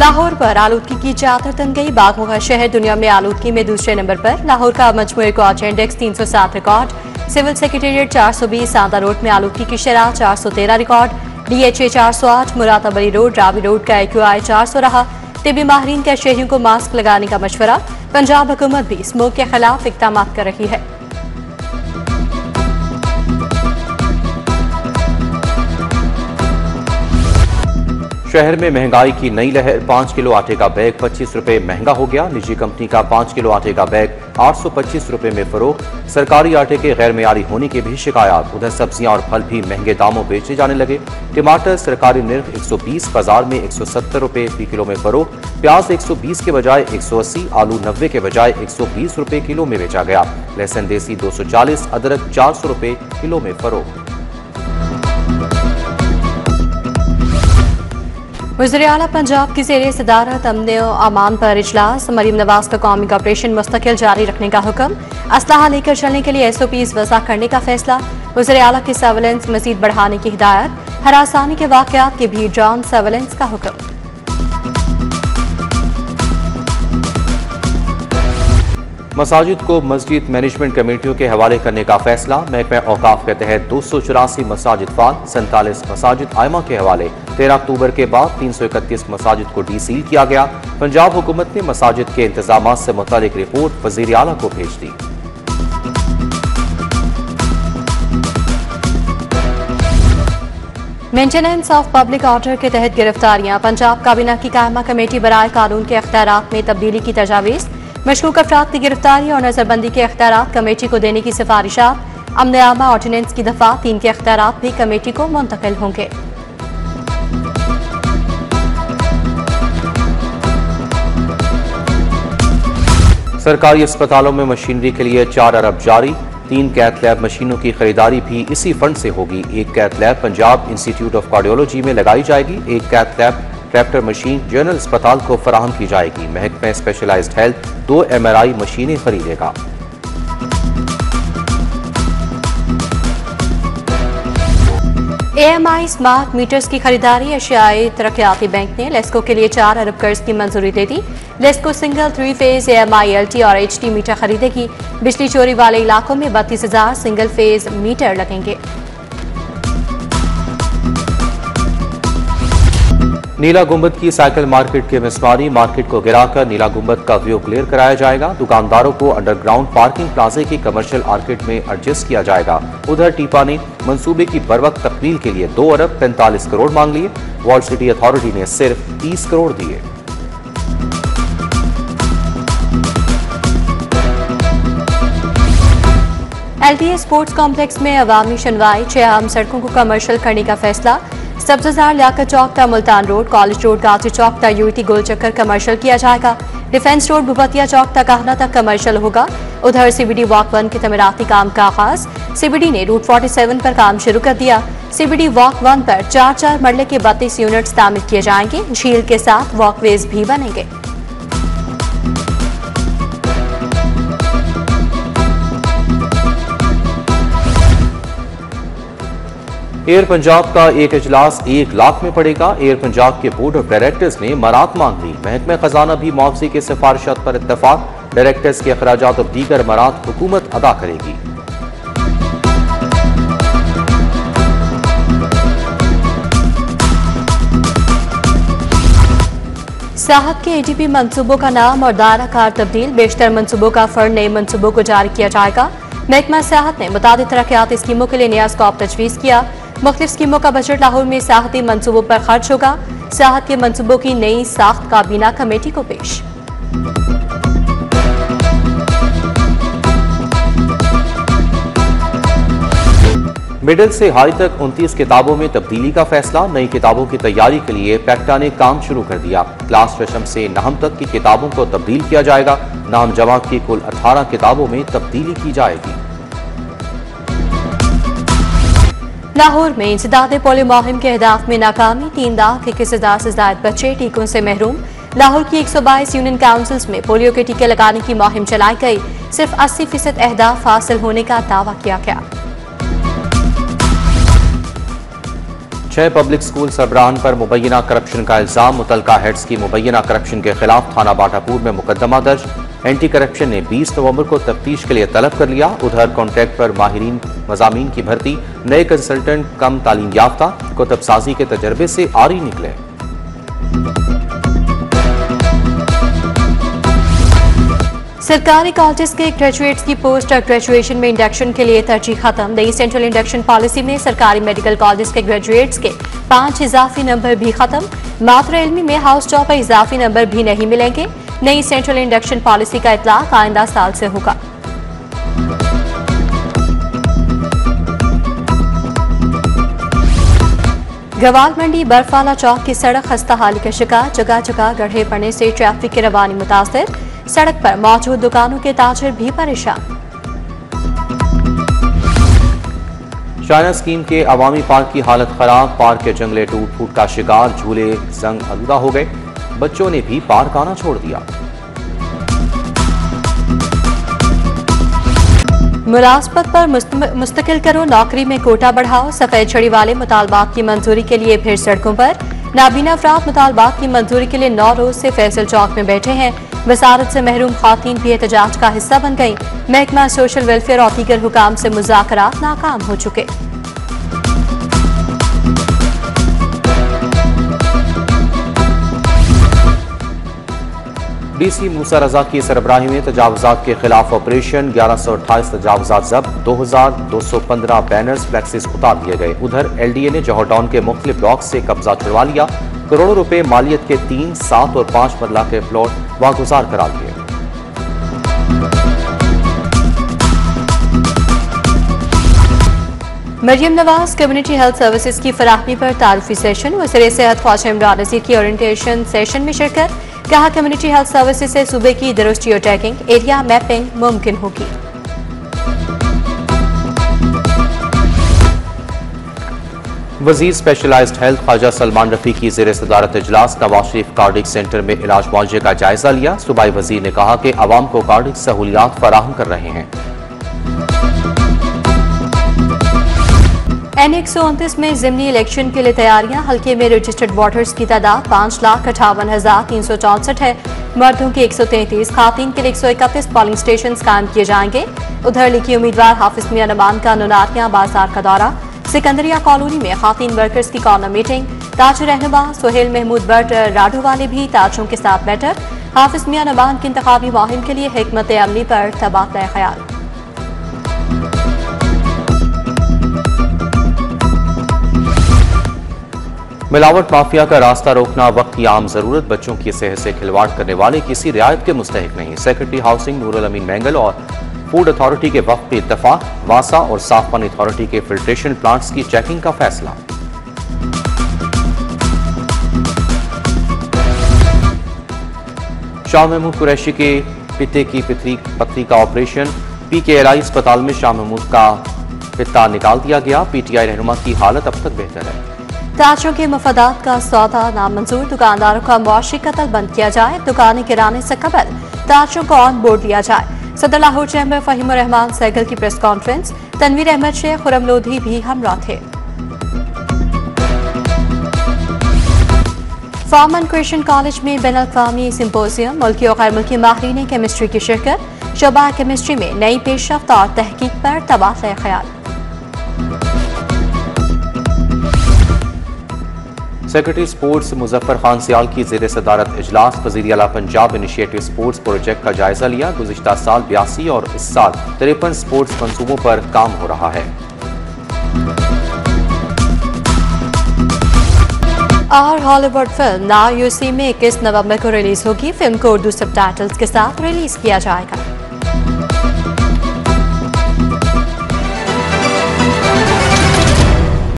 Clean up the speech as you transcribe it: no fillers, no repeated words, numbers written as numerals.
लाहौर पर आलूदगी की चादर तन गई। बागों का शहर दुनिया में आलूदगी में दूसरे नंबर पर। लाहौर का मजमूई record index 307 record. Civil secretariat 420। Sanda road में आलूदगी की शरह 413 रिकॉर्ड। DHA 408। मुरादाबली रोड रावी रोड का AQI 400 रहा। तिबी माहरीन का शहरियों को मास्क लगाने का मशवरा। पंजाब हुकूमत भी स्मोक के खिलाफ इक़दाम कर रही है। शहर में महंगाई की नई लहर। 5 किलो आटे का बैग 25 रुपए महंगा हो गया। निजी कंपनी का 5 किलो आटे का बैग 825 रुपए में फरोख्त। सरकारी आटे के गैर मेयारी होने की भी शिकायत। उधर सब्जियां और फल भी महंगे दामों बेचे जाने लगे। टमाटर सरकारी निर्ख 120, बाजार में 170 रुपए फी किलो में फरोख्त। प्याज 120 के बजाय 180, आलू 90 के बजाय 120 रुपए किलो में बेचा गया। लहसुन देसी 240, अदरक 400 रुपए किलो में फरोख्त। वज़ीर आला पंजाब की ज़ेरे सदारत अमन व अमान पर इजलास। मरीम नवाज का कौमी ऑपरेशन मुस्तकिल जारी रखने का हुक्म। असलहा लेकर चलने के लिए SOPs वज़ा करने का फैसला। वज़ीर आला की सर्वेलेंस मज़ीद बढ़ाने की हिदायत। हरासानी के वाक़यात की भी ड्रोन सर्वेलेंस का हुक्म। मसाजिद को मस्जिद मैनेजमेंट कमेटियों के हवाले करने का फैसला। महकमा औकाफ के तहत 284 मसाजिद फाल, 47 मसाजिद आयमा के हवाले। 13 अक्टूबर के बाद 331 मसाजिद को डीसील किया गया। पंजाब हुकूमत ने मसाजिद के इंतजाम से मुतालिक रिपोर्ट वज़ीर आला को भेज दी। मेंटेनेंस ऑफ पब्लिक ऑर्डर के तहत गिरफ्तारियां। पंजाब काबीना की कायमा कमेटी बराए कानून के इख्तियारात में तब्दीली की तजावीज़। मशकूक अफराद की गिरफ्तारी और नजरबंदी के इख्तियारात कमेटी को देने की सिफारिशात। अमन आमा ऑर्डिनेंस की दफा 3 के इख्तियारात भी कमेटी को मुंतकिल होंगे। सरकारी अस्पतालों में मशीनरी के लिए 4 अरब जारी। 3 कैथ लैब मशीनों की खरीदारी भी इसी फंड से होगी। एक cath lab Punjab institute of cardiology में लगाई जाएगी। एक cath lab raptor machine general अस्पताल को फराहम की जाएगी। महकमा स्पेशलाइज्ड हेल्थ 2 MRI मशीनें खरीदेगा। AMI स्मार्ट मीटर्स की खरीदारी। एशियाई तरक्याती बैंक ने लेस्को के लिए 4 अरब कर्ज की मंजूरी दे दी। LESCO single 3 phase AMI LT और HT मीटर खरीदेगी। बिजली चोरी वाले इलाकों में 32,000 सिंगल फेज मीटर लगेंगे। नीला गुंबद की साइकिल मार्केट के मिसमारी। मार्केट को गिराकर नीला गुंबद का व्यू क्लियर कराया जाएगा। दुकानदारों को अंडरग्राउंड पार्किंग प्लाजे की कमर्शियल मार्केट में एडजस्ट किया जाएगा। उधर टीपा ने मंसूबे की बरवक्त तकमील के लिए 2 अरब 45 करोड़ मांग लिए। वर्ल्ड सिटी अथॉरिटी ने सिर्फ 30 करोड़ दिए। LTA स्पोर्ट्स कॉम्प्लेक्स में अवामी शनवाई। 6 अहम सड़कों को कमर्शियल करने का फैसला। सब्ज़ार लियाकत चौक ता मुल्तान रोड, कॉलेज रोड, गाजी चौक ता UET गोल चक्कर कमर्शियल किया जाएगा। डिफेंस रोड बुबतिया चौक ता कहना तक कमर्शियल होगा। उधर CBD वॉक 1 के तमीराती काम का आगाज। CBD ने रूट 47 पर काम शुरू कर दिया। CBD वॉक 1 पर 4 मरले के 32 यूनिट्स तामीर किए जाएंगे। झील के साथ वॉकवेज भी बनेंगे। एयर पंजाब का एक इजलास 1 लाख में पड़ेगा। एयर पंजाब के बोर्ड ऑफ डायरेक्टर्स ने मरात मांग ली। महकमा खजाना भी मुआवजे की सिफारिशात पर इत्तफाक। डायरेक्टर्स के अखराजात और दीगर मरात हुकूमत अदा करेगी। साहब के ADP मंसूबों का नाम और दायरा कार तब्दील। बेशतर मंसूबों का फर्ड नए मंसूबों को जारी किया जाएगा। महकमा सियाहत ने मुताबिक तरक्याती स्कीमों के लिए नया स्कोप तजवीज़ किया। मुख्तलिफ स्कीमों का बजट लाहौर में सियाहती मंसूबों पर खर्च होगा। सियाहत के मंसूबों की नई साख्त काबीना कमेटी को पेश। मिडिल से हाई तक 29 किताबों में तब्दीली का फैसला। नई किताबों की तैयारी के लिए पैक्टा ने काम शुरू कर दिया। क्लास रशम से नहम तक की किताबों को तब्दील किया जाएगा। नहम जमात की कुल 18 किताबों में तब्दीली की जाएगी। लाहौर में इंसदाद पोलियो मुहिम के अहदाफ में नाकामी। 3,21,000 से ज्यादा बच्चे टीकों से महरूम। लाहौर की 122 यूनियन काउंसिल्स में पोलियो के टीके लगाने की मुहिम चलाई गई। सिर्फ 80% अहदाफ हासिल होने का दावा किया गया। 6 पब्लिक स्कूल सरबराहान पर मुबैना करप्शन का इल्जाम। मुतलका हेड्स की मुबैना करप्शन के खिलाफ थाना बाटापुर में मुकदमा दर्ज। एंटी करप्शन ने 20 नवंबर को तफ्तीश के लिए तलब कर लिया। उधर कॉन्ट्रैक्ट पर माहिरीन मजामीन की भर्ती, नए कंसल्टेंट कम तालीम याफ्ता कुतुबसाजी के तजर्बे से आरी निकले। सरकारी कॉलेज के ग्रेजुएट्स की पोस्ट ग्रेजुएशन में इंडक्शन के लिए तरजीह खत्म। नई सेंट्रल इंडक्शन पॉलिसी में सरकारी मेडिकल कॉलेज के ग्रेजुएट्स के 5 इजाफी नंबर भी खत्म। मात्र इल्मी में हाउस टॉप पर इजाफी नंबर भी नहीं मिलेंगे। नई सेंट्रल इंडक्शन पॉलिसी का इतलाक आइंदा साल से होगा। गवाल मंडी बर्फवाला चौक की सड़क खस्ता हाली का शिकार। जगह जगह गड्ढे पड़ने से ट्रैफिक की रवानी मुतासिर। सड़क पर मौजूद दुकानों के ताजिर भी परेशान। शायना स्कीम के अवामी पार्क की हालत खराब। पार्क के जंगले टूट फूट का शिकार। झूले जंग आलूदा हो गए। बच्चों ने भी पार्क आना छोड़ दिया। मुलाजमत पर मुस्तकिल करो, नौकरी में कोटा बढ़ाओ। सफेद छड़ी वाले मुतालबात की मंजूरी के लिए फिर सड़कों पर। नाबीना अफराद मुतालबात की मंजूरी के लिए 9 रोज से फैसल चौक में बैठे हैं। वसारत से महरूम खातून भी एहतजाज का हिस्सा बन गई। महकमा सोशल वेलफेयर और दीगर हुकाम से मुज़ाकरात नाकाम हो चुके। डीसी मूसा रजा की सरबराही में तजावुजात के खिलाफ ऑपरेशन। 1128 तजावुजात जब्त। 2215 बैनर्स फ्लैक्सेस उतार दिए गए। उधर LDA ने जौहर टाउन के मुख्तलिफ ब्लॉक से कब्जा छुड़वा लिया। करोड़ों रुपए मालियत के 3, 7 और 5 मरला के प्लॉट वागुजार करार दिए। Maryam Nawaz community health services की फराहमी पर तारुफी सेशन। वज़ीर सेहत ख्वाजा इमरान नज़ीर की ओरिएंटेशन सेशन में शिरकत। कहा कम्युनिटी हेल्थ सर्विसेज से सूबे की दुरुस्त जियो टैगिंग, एरिया मैपिंग मुमकिन होगी। वजीर स्पेशलाइज्ड हेल्थ ख्वाजा सलमान रफी की ज़ेर सदारत इजलास नवाज शरीफ कार्डिक सेंटर में इलाज मुआवजे का जायजा लिया। सूबाई वजीर ने कहा कि अवाम को कार्डिक सहूलियात फराहम कर रहे हैं। N129 में ज़िमनी इलेक्शन के लिए तैयारियां। हल्के में रजिस्टर्ड वोटर्स की तादाद 5,58,364 है। मर्दों के 133, खातीन के लिए 131 पोलिंग स्टेशन कायम किए जाएंगे। उधर लिखी उम्मीदवार हाफिज मियां नमान का नुनारिया बाजार का दौरा। सिकंदरिया कॉलोनी में खातीन वर्कर्स की कॉर्नर मीटिंग। ताज रहनुमा सुहेल महमूद बट राडो वाले भी ताजों के साथ बैठक। हाफिज मियां नमान की इंतखाबी मुहिम के लिए हिकमत अमली पर तबादला ख्याल। मिलावट माफिया का रास्ता रोकना वक्त की आम जरूरत। बच्चों की सेहत से खिलवाड़ करने वाले किसी रियायत के मुस्तहिक नहीं। सेक्रेटरी हाउसिंग नूरुल अमीन मैंगल और फूड अथॉरिटी के वक्त पे इत्तफाक। वासा और साफ पानी अथॉरिटी के फिल्ट्रेशन प्लांट्स की चेकिंग का फैसला। शाह महमूद कुरैशी के पित्ते की पथरी का ऑपरेशन। PKLI अस्पताल में शाह महमूद का पित्ता निकाल दिया गया। PTI रहनुमा की हालत अब तक बेहतर है। ताजों के मफादात का सौदा नामंजूर। दुकानदारों का मुआशी कत्ल बंद किया जाए। दुकानें गिराने से कबल ताजों को ऑन बोर्ड लिया जाए। सदर लाहौर चैम्बर फहीमुर रहमान सैगल की प्रेस कॉन्फ्रेंस। तनवीर अहमद शेख खुरम लोधी भी हमरा थे। फार्म एंड क्रिश्चियन कॉलेज में बैनुल-अक़वामी सिंपोजियम। मुल्की और गैर मुल्की माहिरीन केमिस्ट्री की शिरकत। शोबा केमिस्ट्री में नई पेशरफ्त और तहकीक पर तबादला ख्याल। सेक्रेटरी स्पोर्ट्स मुजफ्फर खान सियाल की ज़ेर सदारत इजलास। वज़ीर आला पंजाब इनिशिएटिव स्पोर्ट्स प्रोजेक्ट का जायजा लिया। गुज़िश्ता साल 82 और इस साल 53 स्पोर्ट्स मंसूबों पर काम हो रहा है। और Hollywood film now you see में 21 नवंबर को रिलीज होगी। फिल्म को उर्दू सबटाइटल्स के साथ रिलीज किया जाएगा।